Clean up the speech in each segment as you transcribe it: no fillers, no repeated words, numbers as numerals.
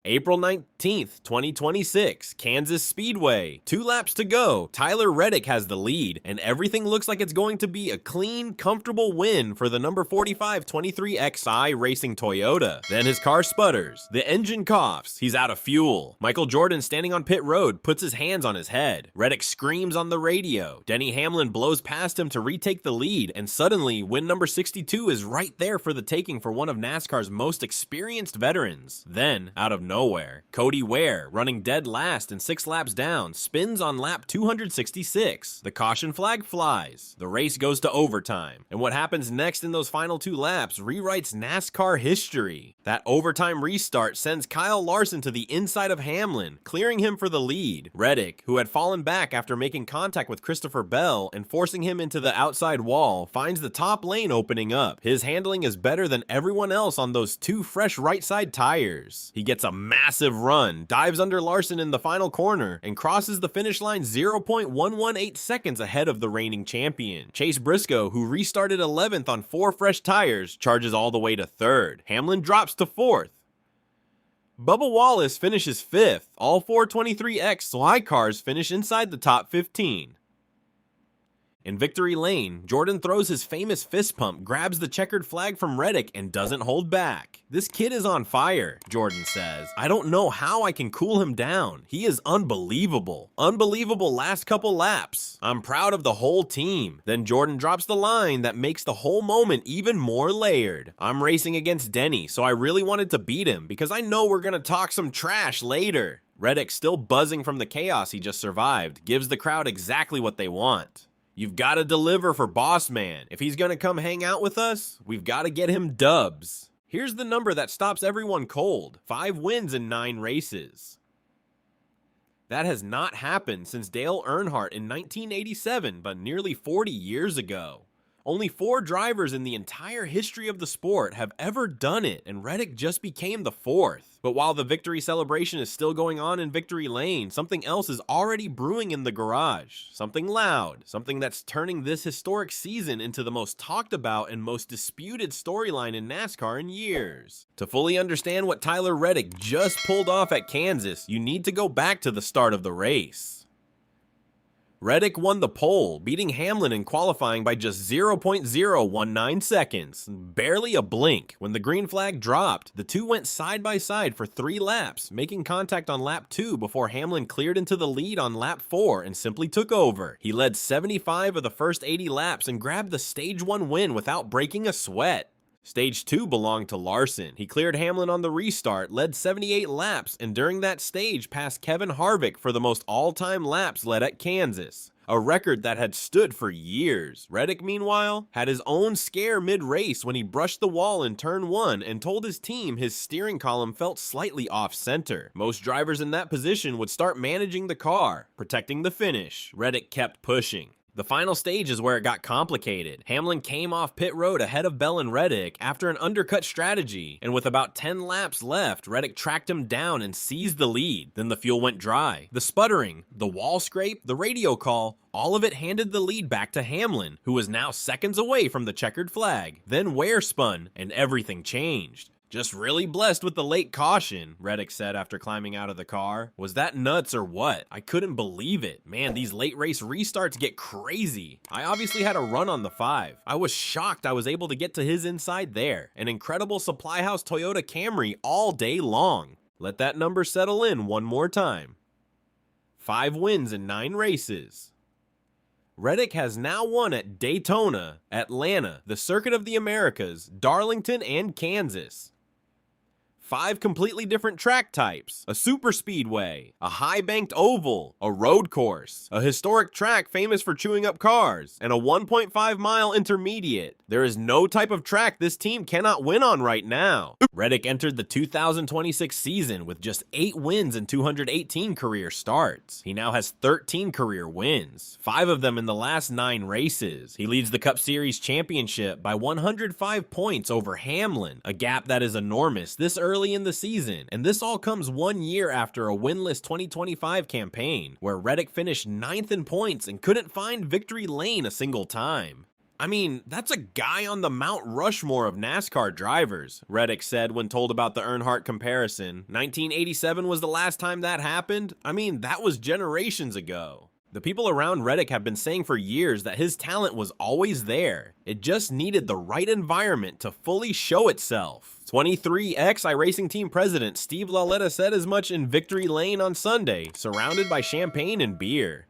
April 19th, 2026, Kansas Speedway. 2 laps to go. Tyler Reddick has the lead, and everything looks like it's going to be a clean, comfortable win for the number 4523XI Racing Toyota. Then his car sputters. The engine coughs. He's out of fuel. Michael Jordan, standing on pit road, puts his hands on his head. Reddick screams on the radio. Denny Hamlin blows past him to retake the lead, and suddenly, win number 62 is right there for the taking for one of NASCAR's most experienced veterans. Then, out of nowhere, Cody Ware, running dead last and 6 laps down, spins on lap 266. The caution flag flies. The race goes to overtime. And what happens next in those final 2 laps rewrites NASCAR history. That overtime restart sends Kyle Larson to the inside of Hamlin, clearing him for the lead. Reddick, who had fallen back after making contact with Christopher Bell and forcing him into the outside wall, finds the top lane opening up. His handling is better than everyone else on those 2 fresh right side tires. He gets a massive run, dives under Larson in the final corner, and crosses the finish line 0.118 seconds ahead of the reigning champion. Chase Briscoe, who restarted 11th on 4 fresh tires, charges all the way to 3rd. Hamlin drops to 4th. Bubba Wallace finishes 5th. All 423XY cars finish inside the top 15. In victory lane, Jordan throws his famous fist pump, grabs the checkered flag from Reddick, and doesn't hold back. "This kid is on fire," Jordan says. "I don't know how I can cool him down. He is unbelievable. Unbelievable last couple laps. I'm proud of the whole team." Then Jordan drops the line that makes the whole moment even more layered. "I'm racing against Denny, so I really wanted to beat him because I know we're gonna talk some trash later." Reddick, still buzzing from the chaos he just survived, gives the crowd exactly what they want. "You've got to deliver for Boss Man. If he's going to come hang out with us, we've got to get him dubs." Here's the number that stops everyone cold: 5 wins in 9 races. That has not happened since Dale Earnhardt in 1987, but nearly 40 years ago. Only 4 drivers in the entire history of the sport have ever done it, and Reddick just became the 4th. But while the victory celebration is still going on in victory lane, something else is already brewing in the garage. Something loud, something that's turning this historic season into the most talked about and most disputed storyline in NASCAR in years. To fully understand what Tyler Reddick just pulled off at Kansas, you need to go back to the start of the race. Reddick won the pole, beating Hamlin in qualifying by just 0.019 seconds, barely a blink. When the green flag dropped, the two went side by side for 3 laps, making contact on lap 2 before Hamlin cleared into the lead on lap 4 and simply took over. He led 75 of the first 80 laps and grabbed the Stage 1 win without breaking a sweat. Stage 2 belonged to Larson. He cleared Hamlin on the restart, led 78 laps, and during that stage passed Kevin Harvick for the most all-time laps led at Kansas, a record that had stood for years. Reddick, meanwhile, had his own scare mid-race when he brushed the wall in turn 1 and told his team his steering column felt slightly off-center. Most drivers in that position would start managing the car, protecting the finish. Reddick kept pushing. The final stage is where it got complicated. Hamlin came off pit road ahead of Bell and Reddick after an undercut strategy, and with about 10 laps left, Reddick tracked him down and seized the lead. Then the fuel went dry. The sputtering, the wall scrape, the radio call, all of it handed the lead back to Hamlin, who was now seconds away from the checkered flag. Then Ware spun, and everything changed. "Just really blessed with the late caution," Reddick said after climbing out of the car. "Was that nuts or what? I couldn't believe it. Man, these late race restarts get crazy. I obviously had a run on the 5. I was shocked I was able to get to his inside there. An incredible Supply House Toyota Camry all day long." Let that number settle in one more time. 5 wins in 9 races. Reddick has now won at Daytona, Atlanta, the Circuit of the Americas, Darlington, and Kansas. 5 completely different track types: a super speedway, a high-banked oval, a road course, a historic track famous for chewing up cars, and a 1.5-mile intermediate. There is no type of track this team cannot win on right now. Reddick entered the 2026 season with just 8 wins and 218 career starts. He now has 13 career wins, 5 of them in the last 9 races. He leads the Cup Series championship by 105 points over Hamlin, a gap that is enormous this early in the season, and this all comes 1 year after a winless 2025 campaign, where Reddick finished 9th in points and couldn't find victory lane a single time. I mean, that's a guy on the Mount Rushmore of NASCAR drivers, Reddick said when told about the Earnhardt comparison. 1987 was the last time that happened? I mean, that was generations ago. The people around Reddick have been saying for years that his talent was always there. It just needed the right environment to fully show itself. 23X iRacing team president Steve Lauletta said as much in Victory Lane on Sunday, surrounded by champagne and beer.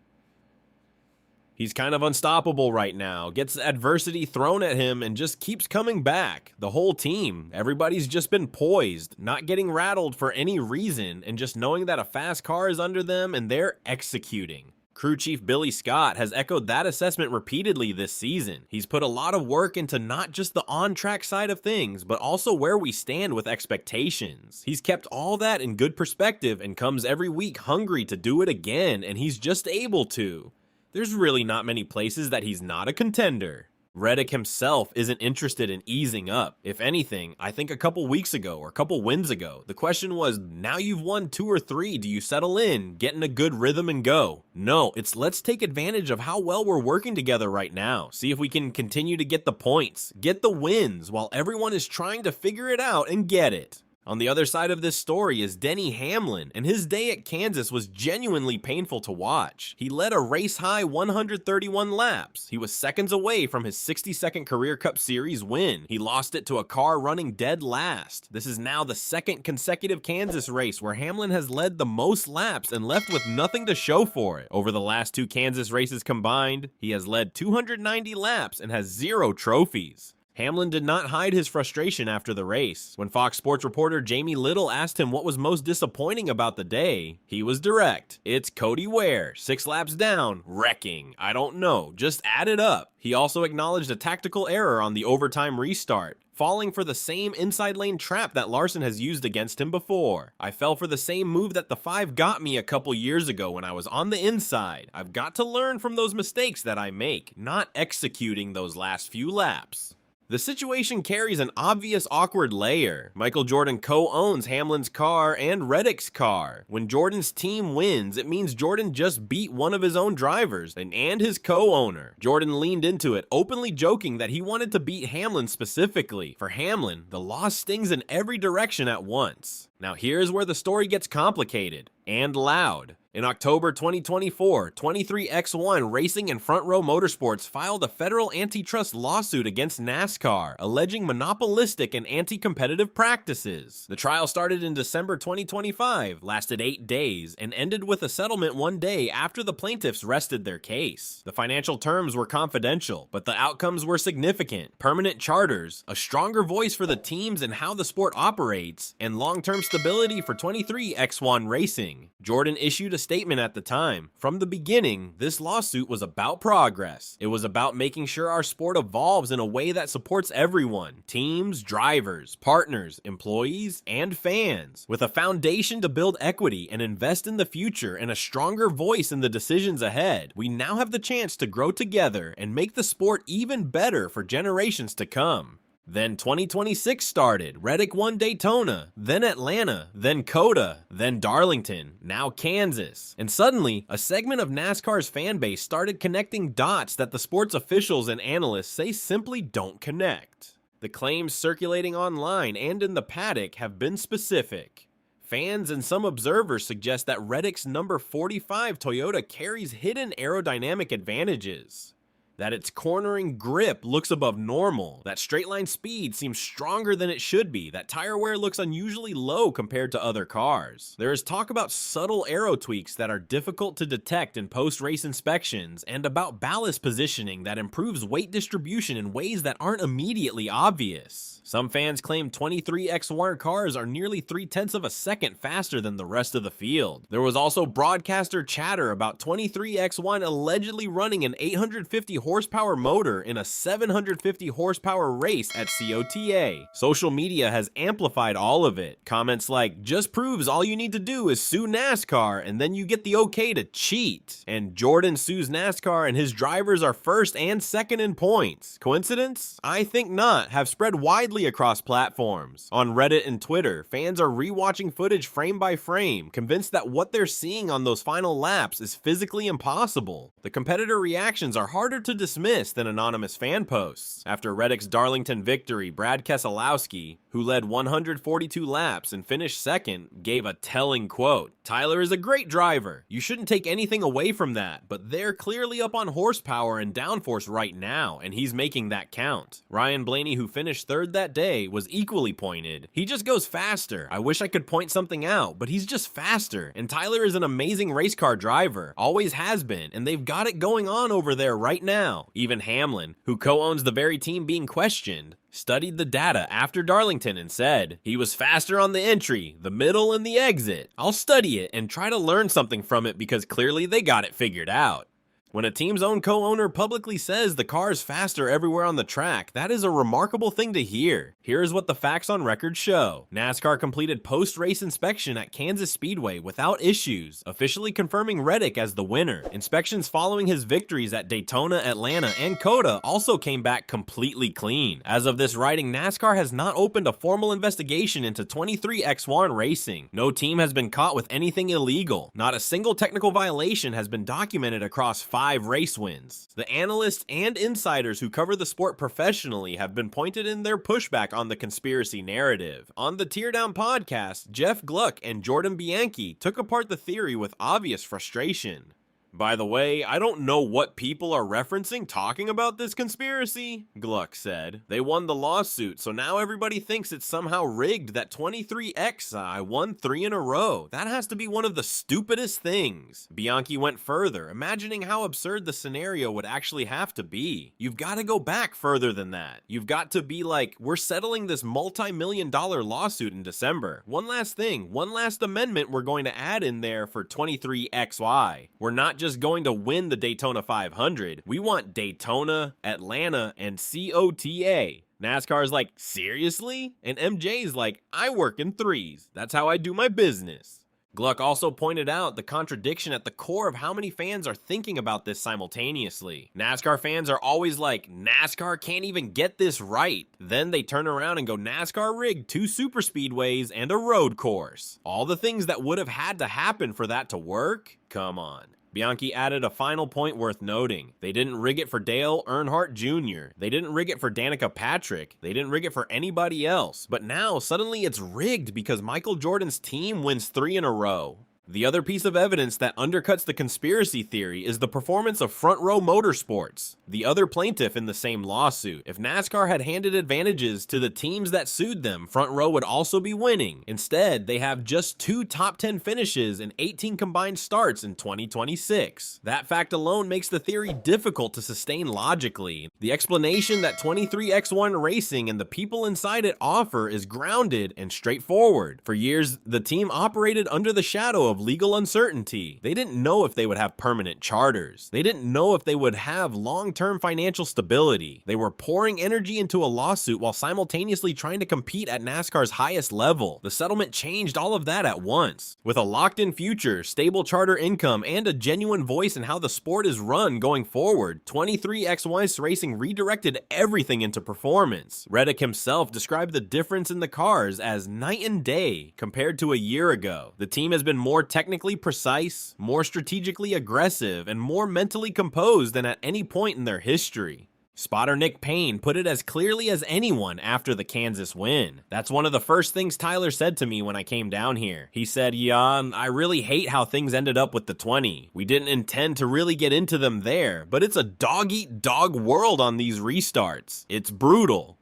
He's kind of unstoppable right now, gets adversity thrown at him and just keeps coming back. The whole team, everybody's just been poised, not getting rattled for any reason, and just knowing that a fast car is under them and they're executing. Crew Chief Billy Scott has echoed that assessment repeatedly this season. He's put a lot of work into not just the on-track side of things, but also where we stand with expectations. He's kept all that in good perspective and comes every week hungry to do it again, and he's just able to. There's really not many places that he's not a contender. Reddick himself isn't interested in easing up. If anything, I think a couple weeks ago or a couple wins ago, the question was, now you've won 2 or 3, do you settle in, get in a good rhythm and go? No, it's let's take advantage of how well we're working together right now. See if we can continue to get the points, get the wins, while everyone is trying to figure it out and get it. On the other side of this story is Denny Hamlin, and his day at Kansas was genuinely painful to watch. He led a race-high 131 laps. He was seconds away from his 62nd Career Cup Series win. He lost it to a car running dead last. This is now the second consecutive Kansas race where Hamlin has led the most laps and left with nothing to show for it. Over the last 2 Kansas races combined, he has led 290 laps and has 0 trophies. Hamlin did not hide his frustration after the race. When Fox Sports reporter Jamie Little asked him what was most disappointing about the day, he was direct. It's Cody Ware, 6 laps down, wrecking. I don't know, just add it up. He also acknowledged a tactical error on the overtime restart, falling for the same inside lane trap that Larson has used against him before. I fell for the same move that the 5 got me a couple years ago when I was on the inside. I've got to learn from those mistakes that I make, not executing those last few laps. The situation carries an obvious awkward layer. Michael Jordan co-owns Hamlin's car and Reddick's car. When Jordan's team wins, it means Jordan just beat one of his own drivers and his co-owner. Jordan leaned into it, openly joking that he wanted to beat Hamlin specifically. For Hamlin, the loss stings in every direction at once. Now here's where the story gets complicated and loud. In October 2024, 23X1 Racing and Front Row Motorsports filed a federal antitrust lawsuit against NASCAR, alleging monopolistic and anti-competitive practices. The trial started in December 2025, lasted 8 days, and ended with a settlement 1 day after the plaintiffs rested their case. The financial terms were confidential, but the outcomes were significant. Permanent charters, a stronger voice for the teams and how the sport operates, and long-term stability for 23X1 Racing. Jordan issued a statement at the time. From the beginning, this lawsuit was about progress. It was about making sure our sport evolves in a way that supports everyone, teams, drivers, partners, employees, and fans, with a foundation to build equity and invest in the future and a stronger voice in the decisions ahead. We now have the chance to grow together and make the sport even better for generations to come. Then 2026 started. Reddick won Daytona, then Atlanta, then COTA, then Darlington, now Kansas. And suddenly, a segment of NASCAR's fan base started connecting dots that the sport's officials and analysts say simply don't connect. The claims circulating online and in the paddock have been specific. Fans and some observers suggest that Reddick's number 45 Toyota carries hidden aerodynamic advantages. That its cornering grip looks above normal, that straight line speed seems stronger than it should be, that tire wear looks unusually low compared to other cars. There is talk about subtle aero tweaks that are difficult to detect in post-race inspections, and about ballast positioning that improves weight distribution in ways that aren't immediately obvious. Some fans claim 23X1 cars are nearly 0.3 of a second faster than the rest of the field. There was also broadcaster chatter about 23X1 allegedly running an 850 horsepower motor in a 750 horsepower race at COTA. Social media has amplified all of it. Comments like, just proves all you need to do is sue NASCAR and then you get the okay to cheat. And Jordan sues NASCAR and his drivers are first and second in points. Coincidence? I think not, have spread widely across platforms. On Reddit and Twitter, fans are rewatching footage frame by frame, convinced that what they're seeing on those final laps is physically impossible. The competitor reactions are harder to dismiss than anonymous fan posts. After Reddick's Darlington victory, Brad Keselowski, who led 142 laps and finished second, gave a telling quote. "Tyler is a great driver. You shouldn't take anything away from that, but they're clearly up on horsepower and downforce right now, and he's making that count." Ryan Blaney, who finished third that day, was equally pointed. "He just goes faster. I wish I could point something out, but he's just faster. And Tyler is an amazing race car driver, always has been, and they've got it going on over there right now." Even Hamlin, who co-owns the very team being questioned, studied the data after Darlington and said, "He was faster on the entry, the middle, and the exit. I'll study it and try to learn something from it because clearly they got it figured out." When a team's own co-owner publicly says the car is faster everywhere on the track, that is a remarkable thing to hear. Here's what the facts on record show. NASCAR completed post-race inspection at Kansas Speedway without issues, officially confirming Reddick as the winner. Inspections following his victories at Daytona, Atlanta, and COTA also came back completely clean. As of this writing, NASCAR has not opened a formal investigation into 23X1 racing. No team has been caught with anything illegal. Not a single technical violation has been documented across 5 race wins. The analysts and insiders who cover the sport professionally have been pointed in their pushback on the conspiracy narrative. On the Teardown podcast, Jeff Gluck and Jordan Bianchi took apart the theory with obvious frustration. "By the way, I don't know what people are referencing talking about this conspiracy," Gluck said. "They won the lawsuit, so now everybody thinks it's somehow rigged that 23XI won 3 in a row. That has to be one of the stupidest things." Bianchi went further, imagining how absurd the scenario would actually have to be. You've got to go back further than that. You've got to be like, we're settling this multi-million-dollar lawsuit in December. One last thing, one last amendment we're going to add in there for 23XY. We're not just going to win the Daytona 500. We want Daytona, Atlanta, and COTA. NASCAR's like, seriously? And MJ's like, I work in threes. That's how I do my business. Gluck also pointed out the contradiction at the core of how many fans are thinking about this simultaneously. NASCAR fans are always like, NASCAR can't even get this right. Then they turn around and go, NASCAR rigged 2 super speedways and a road course. All the things that would have had to happen for that to work? Come on. Bianchi added a final point worth noting. They didn't rig it for Dale Earnhardt Jr. They didn't rig it for Danica Patrick. They didn't rig it for anybody else. But now, suddenly it's rigged because Michael Jordan's team wins 3 in a row. The other piece of evidence that undercuts the conspiracy theory is the performance of Front Row Motorsports, the other plaintiff in the same lawsuit. If NASCAR had handed advantages to the teams that sued them, Front Row would also be winning. Instead, they have just 2 top 10 finishes and 18 combined starts in 2026. That fact alone makes the theory difficult to sustain logically. The explanation that 23X1 Racing and the people inside it offer is grounded and straightforward. For years, the team operated under the shadow of legal uncertainty. They didn't know if they would have permanent charters. They didn't know if they would have long-term financial stability. They were pouring energy into a lawsuit while simultaneously trying to compete at NASCAR's highest level. The settlement changed all of that at once. With a locked-in future, stable charter income, and a genuine voice in how the sport is run going forward, 23XY Racing redirected everything into performance. Reddick himself described the difference in the cars as night and day compared to a year ago. The team has been more technically precise, more strategically aggressive, and more mentally composed than at any point in their history. Spotter Nick Payne put it as clearly as anyone after the Kansas win. That's one of the first things Tyler said to me when I came down here. He said, "Yeah, I really hate how things ended up with the 20. We didn't intend to really get into them there, but it's a dog-eat-dog world on these restarts. It's brutal."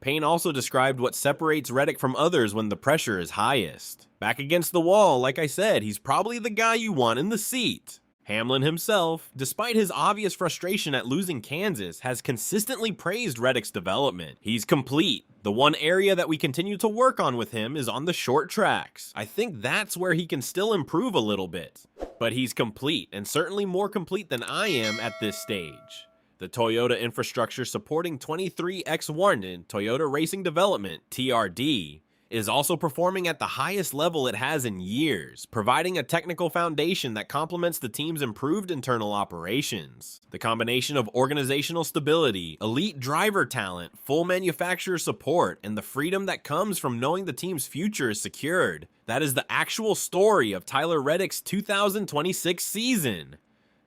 Payne also described what separates Reddick from others when the pressure is highest. Back against the wall, like I said, he's probably the guy you want in the seat. Hamlin himself, despite his obvious frustration at losing Kansas, has consistently praised Reddick's development. He's complete. The one area that we continue to work on with him is on the short tracks. I think that's where he can still improve a little bit. But he's complete, and certainly more complete than I am at this stage. The Toyota infrastructure supporting 23X1 in Toyota Racing Development, TRD, is also performing at the highest level it has in years, providing a technical foundation that complements the team's improved internal operations. The combination of organizational stability, elite driver talent, full manufacturer support, and the freedom that comes from knowing the team's future is secured. That is the actual story of Tyler Reddick's 2026 season.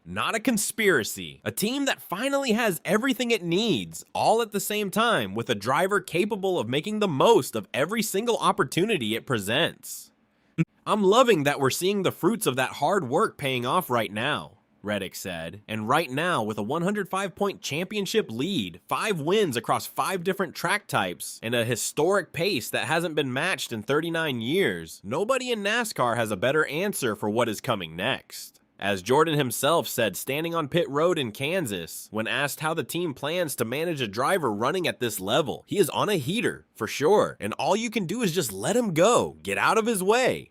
not a conspiracy. A team that finally has everything it needs, all at the same time, with a driver capable of making the most of every single opportunity it presents. I'm loving that we're seeing the fruits of that hard work paying off right now, Reddick said. And right now, with a 105-point championship lead, 5 wins across 5 different track types, and a historic pace that hasn't been matched in 39 years, nobody in NASCAR has a better answer for what is coming next. As Jordan himself said standing on pit road in Kansas, when asked how the team plans to manage a driver running at this level, he is on a heater, for sure, and all you can do is just let him go, get out of his way.